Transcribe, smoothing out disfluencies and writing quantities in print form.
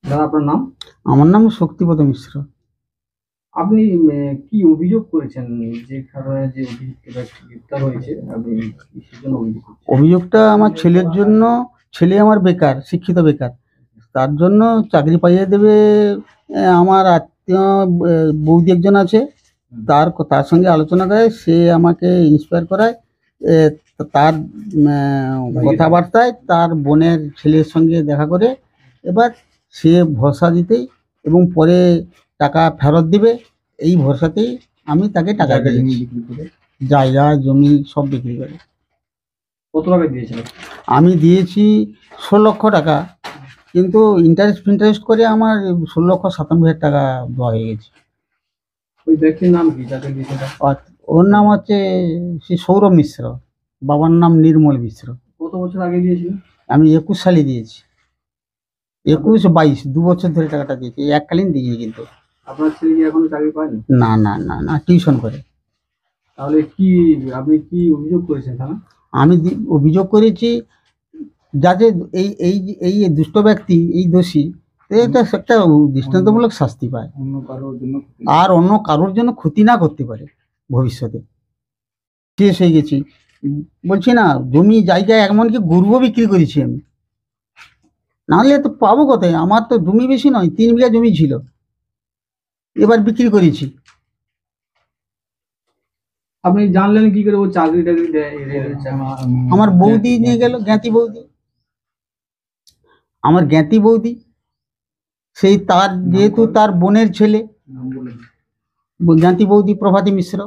দাদা আপনার নাম? আমার নাম শক্তিপদ মিশ্র। আপনি কি অভিযোগ করেছেন? যে কারণে যে অভিযুক্ত ব্যক্তি গ্রেপ্তার হয়েছে, আপনি কিসের জন্য অভিযোগ করছেন? অভিযোগটা আমার ছেলের জন্য। ছেলে আমার বেকার, শিক্ষিত বেকার। তার জন্য চাকরি পাইয়ে দেবে। আমার আত্মীয় বৌদি একজন আছে, তার সঙ্গে আলোচনা করে সে আমাকে ইন্সপায়ার করায়। এ, তার কথাবার্তায় তার বোনের ছেলের সঙ্গে দেখা করে এবার সে ভরসা দিতেই এবং পরে টাকা ফেরত দিবে এই ভরসাতেই আমি তাকে টাকা দিয়েছি। জায়গা জমি সব বিক্রি করে। কত টাকা দিয়েছিলেন? আমি দিয়েছি 16 লক্ষ টাকা, কিন্তু ইন্টারেস্ট করে আমার 16,97,000 টাকা দেওয়া হয়ে গেছে। ওই ব্যক্তির নাম কি যাকে দিয়েছেন? ওর নাম হচ্ছে শ্রী সৌরভ মিশ্র, বাবার নাম নির্মল মিশ্র। কত বছর আগে দিয়েছিলেন? আমি 21 সালে দিয়েছি। 21-22 2 বছর ধরে টাকাটা দিয়েছি, এককালীন দিইনি কিন্তু। আপনার ছেলে কি এখনো চাকরি পায়নি? না না না না, টিউশন করে। তাহলে কি আপনি কি অভিযোগ করেছেন থানা? আমি অভিযোগ করেছি যাতে এই এই এই দুষ্ট ব্যক্তি, এই দোষী, এটা একটা দৃষ্টান্তমূলক শাস্তি পায়, আর অন্য কারোর জন্য ক্ষতি না করতে পারে ভবিষ্যতে। শেষ হয়ে গেছি বলছি না, জমি জায়গায় এমনকি গরুও বিক্রি করেছি আমি, নাহলে তো পাবো কোথায়? আমার তো জমি বেশি নয়, 3 বিঘা জমি ছিল, এবার বিক্রি করেছি। আপনি জানলেন কি করে ও চাকরি টাকরি দেয়? আমার বৌদি নিয়ে গেল, জ্ঞাতি বৌদি, আমার জ্ঞাতি বৌদি, সেই তার যেহেতু তার বোনের ছেলে, জ্ঞাতি বৌদি প্রভাতী মিশ্র।